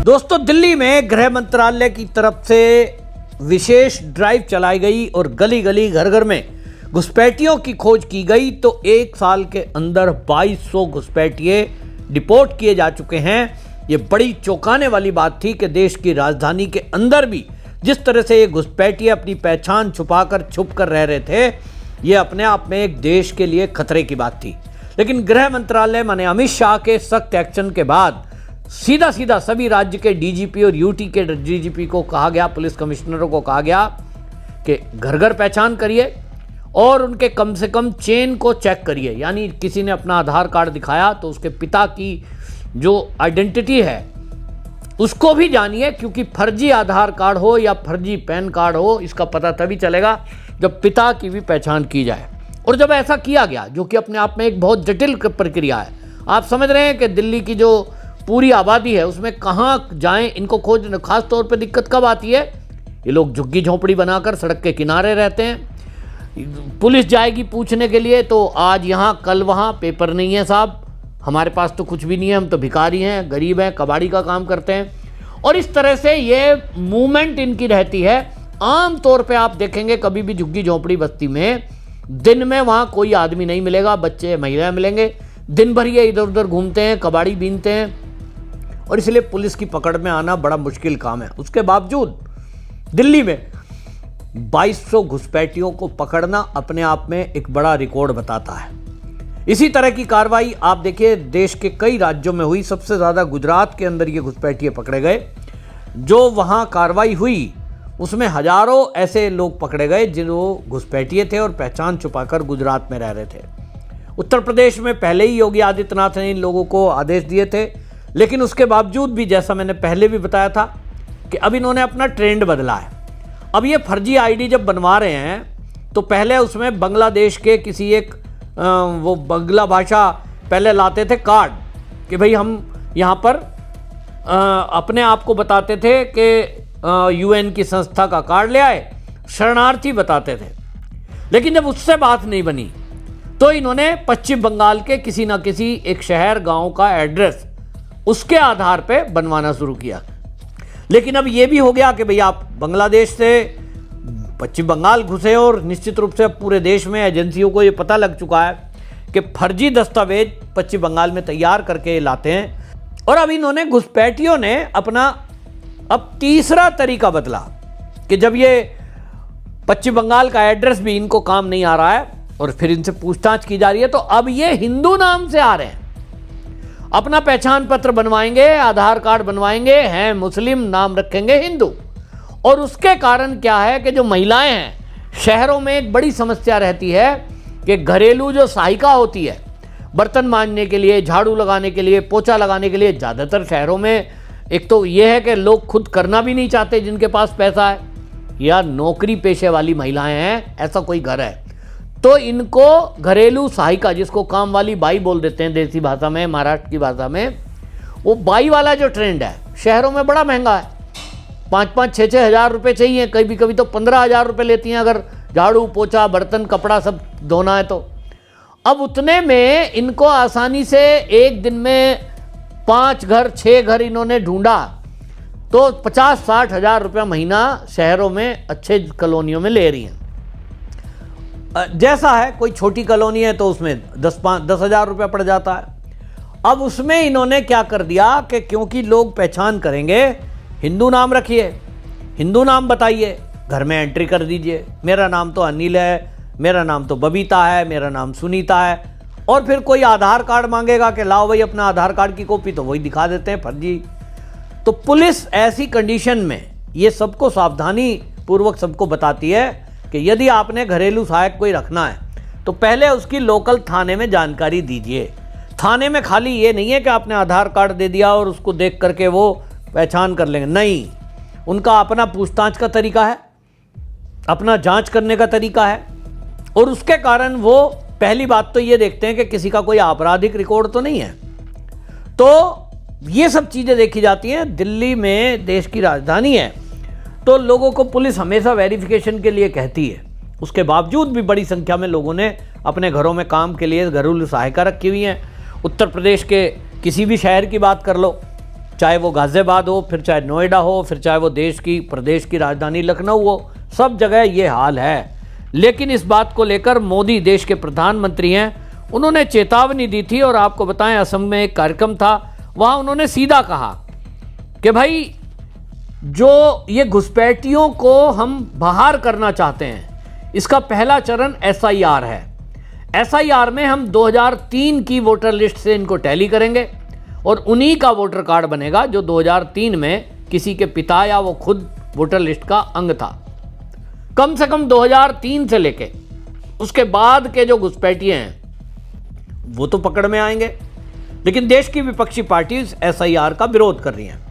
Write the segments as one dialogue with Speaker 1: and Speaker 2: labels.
Speaker 1: दोस्तों, दिल्ली में गृह मंत्रालय की तरफ से विशेष ड्राइव चलाई गई और गली गली घर घर में घुसपैठियों की खोज की गई तो एक साल के अंदर 2200 घुसपैठिए डिपोर्ट किए जा चुके हैं। ये बड़ी चौंकाने वाली बात थी कि देश की राजधानी के अंदर भी जिस तरह से ये घुसपैठिए अपनी पहचान छुपाकर छुप कर रह रहे थे, ये अपने आप में एक देश के लिए खतरे की बात थी। लेकिन गृह मंत्रालय माने अमित शाह के सख्त एक्शन के बाद सीधा सीधा सभी राज्य के डीजीपी और यूटी के डीजीपी को कहा गया, पुलिस कमिश्नरों को कहा गया कि घर घर पहचान करिए और उनके कम से कम चेन को चेक करिए। यानी किसी ने अपना आधार कार्ड दिखाया तो उसके पिता की जो आइडेंटिटी है उसको भी जानिए, क्योंकि फर्जी आधार कार्ड हो या फर्जी पैन कार्ड हो, इसका पता तभी चलेगा जब पिता की भी पहचान की जाए। और जब ऐसा किया गया, जो कि अपने आप में एक बहुत जटिल प्रक्रिया है, आप समझ रहे हैं कि दिल्ली की जो पूरी आबादी है उसमें कहाँ जाएं इनको खोजने। खास तौर पे दिक्कत कब आती है, ये लोग झुग्गी झोंपड़ी बनाकर सड़क के किनारे रहते हैं। पुलिस जाएगी पूछने के लिए तो आज यहाँ कल वहाँ, पेपर नहीं है साहब, हमारे पास तो कुछ भी नहीं है, हम तो भिखारी हैं, गरीब हैं, कबाड़ी का काम करते हैं। और इस तरह से ये मूवमेंट इनकी रहती है। आम तौर पे आप देखेंगे कभी भी झुग्गी झोंपड़ी बस्ती में दिन में वहाँ कोई आदमी नहीं मिलेगा, बच्चे महिलाएं मिलेंगे, दिन भर ये इधर उधर घूमते हैं, कबाड़ी बीनते हैं और इसलिए पुलिस की पकड़ में आना बड़ा मुश्किल काम है। उसके बावजूद दिल्ली में 2200 घुसपैठियों को पकड़ना अपने आप में एक बड़ा रिकॉर्ड बताता है। इसी तरह की कार्रवाई आप देखिए देश के कई राज्यों में हुई। सबसे ज़्यादा गुजरात के अंदर ये घुसपैठिए पकड़े गए। जो वहाँ कार्रवाई हुई उसमें हजारों ऐसे लोग पकड़े गए जिन्हों घुसपैठिए थे और पहचान छुपाकर गुजरात में रह रहे थे। उत्तर प्रदेश में पहले ही योगी आदित्यनाथ ने इन लोगों को आदेश दिए थे, लेकिन उसके बावजूद भी जैसा मैंने पहले भी बताया था कि अब इन्होंने अपना ट्रेंड बदला है। अब ये फर्जी आईडी जब बनवा रहे हैं तो पहले उसमें बांग्लादेश के किसी एक वो बंगला भाषा पहले लाते थे कार्ड कि भाई हम यहाँ पर अपने आप को बताते थे कि यूएन की संस्था का कार्ड ले आए, शरणार्थी बताते थे। लेकिन जब उससे बात नहीं बनी तो इन्होंने पश्चिम बंगाल के किसी ना किसी एक शहर गांव का एड्रेस उसके आधार पे बनवाना शुरू किया। लेकिन अब ये भी हो गया कि भाई आप बांग्लादेश से पश्चिम बंगाल घुसे और निश्चित रूप से पूरे देश में एजेंसियों को ये पता लग चुका है कि फर्जी दस्तावेज पश्चिम बंगाल में तैयार करके लाते हैं। और अब इन्होंने घुसपैठियों ने अपना अब तीसरा तरीका बदला कि जब ये पश्चिम बंगाल का एड्रेस भी इनको काम नहीं आ रहा है और फिर इनसे पूछताछ की जा रही है, तो अब ये हिंदू नाम से आ रहे हैं। अपना पहचान पत्र बनवाएंगे, आधार कार्ड बनवाएंगे, हैं मुस्लिम, नाम रखेंगे हिंदू। और उसके कारण क्या है कि जो महिलाएं हैं, शहरों में एक बड़ी समस्या रहती है कि घरेलू जो सहायिका होती है, बर्तन मांजने के लिए, झाड़ू लगाने के लिए, पोछा लगाने के लिए, ज़्यादातर शहरों में एक तो ये है कि लोग खुद करना भी नहीं चाहते जिनके पास पैसा है, या नौकरी पेशे वाली महिलाएं हैं, ऐसा कोई घर है तो इनको घरेलू सहायिका, जिसको काम वाली बाई बोल देते हैं देसी भाषा में, महाराष्ट्र की भाषा में, वो बाई वाला जो ट्रेंड है शहरों में बड़ा महंगा है। 5-5, 6-6 हज़ार रुपये चाहिए, कभी कभी तो 15,000 रुपये लेती हैं अगर झाड़ू पोछा बर्तन कपड़ा सब धोना है तो। अब उतने में इनको आसानी से एक दिन में 5 घर 6 घर इन्होंने ढूंढा तो 50-60 हज़ार रुपया महीना शहरों में अच्छे कॉलोनियों में ले रही हैं। जैसा है कोई छोटी कॉलोनी है तो उसमें 10 हज़ार रुपया पड़ जाता है। अब उसमें इन्होंने क्या कर दिया कि क्योंकि लोग पहचान करेंगे, हिंदू नाम रखिए, हिंदू नाम बताइए, घर में एंट्री कर दीजिए, मेरा नाम तो अनिल है, मेरा नाम तो बबीता है, मेरा नाम सुनीता है। और फिर कोई आधार कार्ड मांगेगा कि लाओ भाई अपना आधार कार्ड की कॉपी, तो वही दिखा देते हैं फर्जी। तो पुलिस ऐसी कंडीशन में ये सबको सावधानी पूर्वक सबको बताती है कि यदि आपने घरेलू सहायक कोई रखना है तो पहले उसकी लोकल थाने में जानकारी दीजिए। थाने में खाली ये नहीं है कि आपने आधार कार्ड दे दिया और उसको देख करके वो पहचान कर लेंगे, नहीं, उनका अपना पूछताछ का तरीका है, अपना जांच करने का तरीका है। और उसके कारण वो पहली बात तो ये देखते हैं कि किसी का कोई आपराधिक रिकॉर्ड तो नहीं है। तो ये सब चीज़ें देखी जाती हैं। दिल्ली में देश की राजधानी है तो लोगों को पुलिस हमेशा वेरिफिकेशन के लिए कहती है। उसके बावजूद भी बड़ी संख्या में लोगों ने अपने घरों में काम के लिए घरेलू सहायिका रखी हुई हैं। उत्तर प्रदेश के किसी भी शहर की बात कर लो, चाहे वो गाजियाबाद हो, फिर चाहे नोएडा हो, फिर चाहे वो प्रदेश की राजधानी लखनऊ हो, सब जगह ये हाल है। लेकिन इस बात को लेकर मोदी देश के प्रधानमंत्री हैं, उन्होंने चेतावनी दी थी। और आपको बताएं, असम में एक कार्यक्रम था, वहाँ उन्होंने सीधा कहा कि भाई जो ये घुसपैठियों को हम बाहर करना चाहते हैं, इसका पहला चरण SIR है। SIR में हम 2003 की वोटर लिस्ट से इनको टैली करेंगे और उन्हीं का वोटर कार्ड बनेगा जो 2003 में किसी के पिता या वो खुद वोटर लिस्ट का अंग था। कम से कम 2003 से लेके उसके बाद के जो घुसपैठिए हैं वो तो पकड़ में आएंगे। लेकिन देश की विपक्षी पार्टी SIR का विरोध कर रही हैं।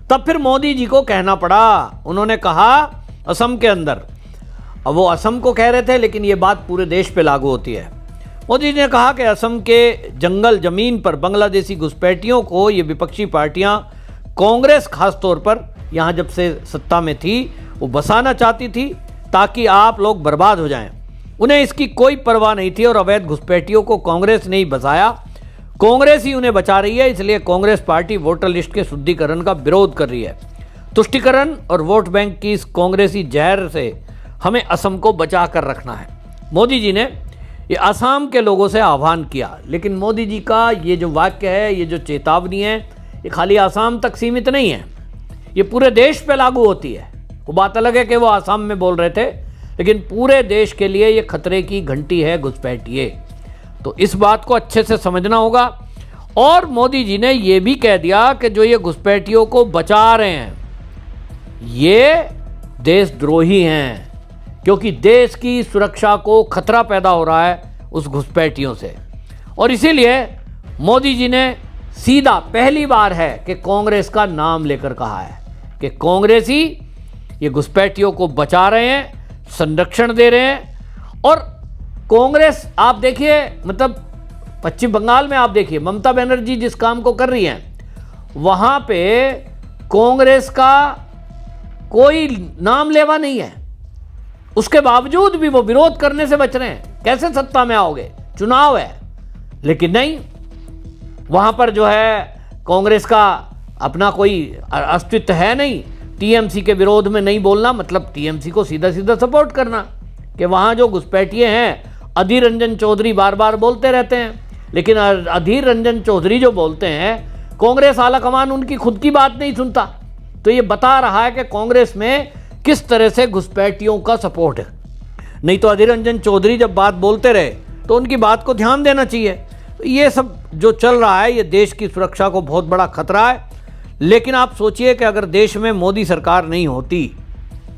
Speaker 1: तब फिर मोदी जी को कहना पड़ा। उन्होंने कहा असम के अंदर, अब वो असम को कह रहे थे लेकिन ये बात पूरे देश पे लागू होती है। मोदी जी ने कहा कि असम के जंगल जमीन पर बांग्लादेशी घुसपैठियों को ये विपक्षी पार्टियां, कांग्रेस खास तौर पर यहाँ जब से सत्ता में थी, वो बसाना चाहती थी ताकि आप लोग बर्बाद हो जाएं। उन्हें इसकी कोई परवाह नहीं थी और अवैध घुसपैठियों को कांग्रेस ने ही बचाया, कांग्रेस ही उन्हें बचा रही है। इसलिए कांग्रेस पार्टी वोटर लिस्ट के शुद्धिकरण का विरोध कर रही है। तुष्टीकरण और वोट बैंक की इस कांग्रेसी जहर से हमें असम को बचा कर रखना है। मोदी जी ने ये असम के लोगों से आह्वान किया। लेकिन मोदी जी का ये जो वाक्य है, ये जो चेतावनी है, ये खाली असम तक सीमित नहीं है, ये पूरे देश पे लागू होती है। वो बात अलग है कि वो असम में बोल रहे थे, लेकिन पूरे देश के लिए ये खतरे की घंटी है घुसपैठिए। तो इस बात को अच्छे से समझना होगा। और मोदी जी ने ये भी कह दिया कि जो ये घुसपैठियों को बचा रहे हैं ये देशद्रोही हैं, क्योंकि देश की सुरक्षा को खतरा पैदा हो रहा है उस घुसपैठियों से। और इसीलिए मोदी जी ने सीधा पहली बार है कि कांग्रेस का नाम लेकर कहा है कि कांग्रेस ही ये घुसपैठियों को बचा रहे हैं, संरक्षण दे रहे हैं। और कांग्रेस आप देखिए, मतलब पश्चिम बंगाल में आप देखिए, ममता बनर्जी जिस काम को कर रही हैं वहां पे कांग्रेस का कोई नाम लेवा नहीं है। उसके बावजूद भी वो विरोध करने से बच रहे हैं। कैसे सत्ता में आओगे, चुनाव है। लेकिन नहीं, वहां पर जो है कांग्रेस का अपना कोई अस्तित्व है नहीं। TMC के विरोध में नहीं बोलना मतलब TMC को सीधा सीधा सपोर्ट करना। कि वहां जो घुसपैठिए हैं, अधीर रंजन चौधरी बार बार बोलते रहते हैं, लेकिन अधीर रंजन चौधरी जो बोलते हैं, कांग्रेस आला कमान उनकी खुद की बात नहीं सुनता। तो ये बता रहा है कि कांग्रेस में किस तरह से घुसपैठियों का सपोर्ट है। नहीं तो अधीर रंजन चौधरी जब बात बोलते रहे तो उनकी बात को ध्यान देना चाहिए। तो ये सब जो चल रहा है, ये देश की सुरक्षा को बहुत बड़ा खतरा है। लेकिन आप सोचिए कि अगर देश में मोदी सरकार नहीं होती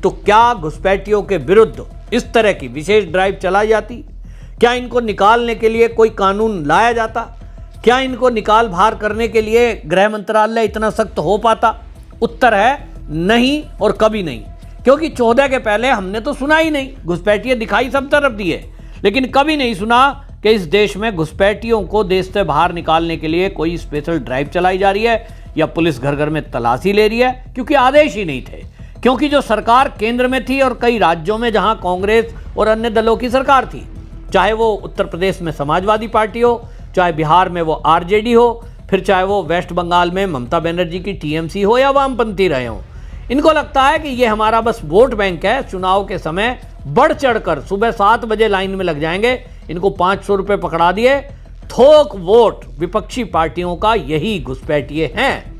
Speaker 1: तो क्या घुसपैठियों के विरुद्ध इस तरह की विशेष ड्राइव चलाई जाती? क्या इनको निकालने के लिए कोई कानून लाया जाता? क्या इनको निकाल बाहर करने के लिए गृह मंत्रालय इतना सख्त हो पाता? उत्तर है नहीं और कभी नहीं। क्योंकि 14 के पहले हमने तो सुना ही नहीं। घुसपैठिए दिखाई सब तरफ दिए, लेकिन कभी नहीं सुना कि इस देश में घुसपैठियों को देश से बाहर निकालने के लिए कोई स्पेशल ड्राइव चलाई जा रही है या पुलिस घर घर में तलाशी ले रही है। क्योंकि आदेश ही नहीं थे। क्योंकि जो सरकार केंद्र में थी और कई राज्यों में जहां कांग्रेस और अन्य दलों की सरकार थी, चाहे वो उत्तर प्रदेश में समाजवादी पार्टी हो, चाहे बिहार में वो RJD हो, फिर चाहे वो वेस्ट बंगाल में ममता बनर्जी की TMC हो या वामपंथी रहे हों, इनको लगता है कि ये हमारा बस वोट बैंक है। चुनाव के समय बढ़ चढ़कर सुबह 7 बजे लाइन में लग जाएंगे। इनको 500 रुपये पकड़ा दिए। थोक वोट विपक्षी पार्टियों का यही घुसपैठिए हैं।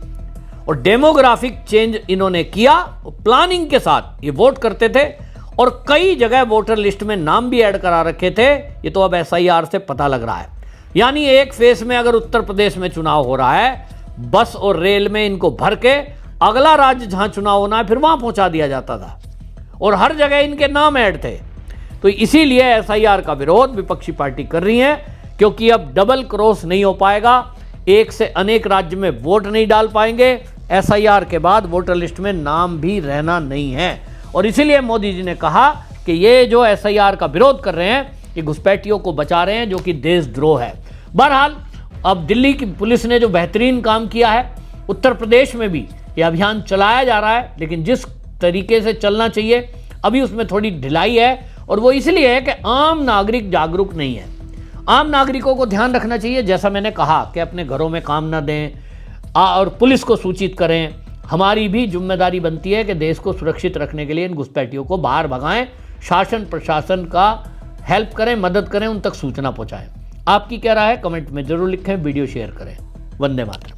Speaker 1: और डेमोग्राफिक चेंज इन्होंने किया, प्लानिंग के साथ ये वोट करते थे और कई जगह वोटर लिस्ट में नाम भी ऐड करा रखे थे। ये तो अब SIR से पता लग रहा है। यानी एक फेस में अगर उत्तर प्रदेश में चुनाव हो रहा है, बस और रेल में इनको भर के अगला राज्य जहां चुनाव होना है फिर वहां पहुंचा दिया जाता था और हर जगह इनके नाम ऐड थे। तो इसीलिए SIR का विरोध विपक्षी पार्टी कर रही है, क्योंकि अब डबल क्रॉस नहीं हो पाएगा। एक से अनेक राज्य में वोट नहीं डाल पाएंगे। SIR के बाद वोटर लिस्ट में नाम भी रहना नहीं है। और इसीलिए मोदी जी ने कहा कि ये जो SIR का विरोध कर रहे हैं, ये घुसपैठियों को बचा रहे हैं, जो कि देशद्रोह है। बहरहाल अब दिल्ली की पुलिस ने जो बेहतरीन काम किया है, उत्तर प्रदेश में भी ये अभियान चलाया जा रहा है, लेकिन जिस तरीके से चलना चाहिए अभी उसमें थोड़ी ढिलाई है। और वो इसलिए है कि आम नागरिक जागरूक नहीं है। आम नागरिकों को ध्यान रखना चाहिए, जैसा मैंने कहा कि अपने घरों में काम ना दें, और पुलिस को सूचित करें। हमारी भी जिम्मेदारी बनती है कि देश को सुरक्षित रखने के लिए इन घुसपैठियों को बाहर भगाएं, शासन प्रशासन का हेल्प करें, मदद करें, उन तक सूचना पहुंचाएं। आपकी क्या राय है कमेंट में जरूर लिखें, वीडियो शेयर करें। वंदे मातरम।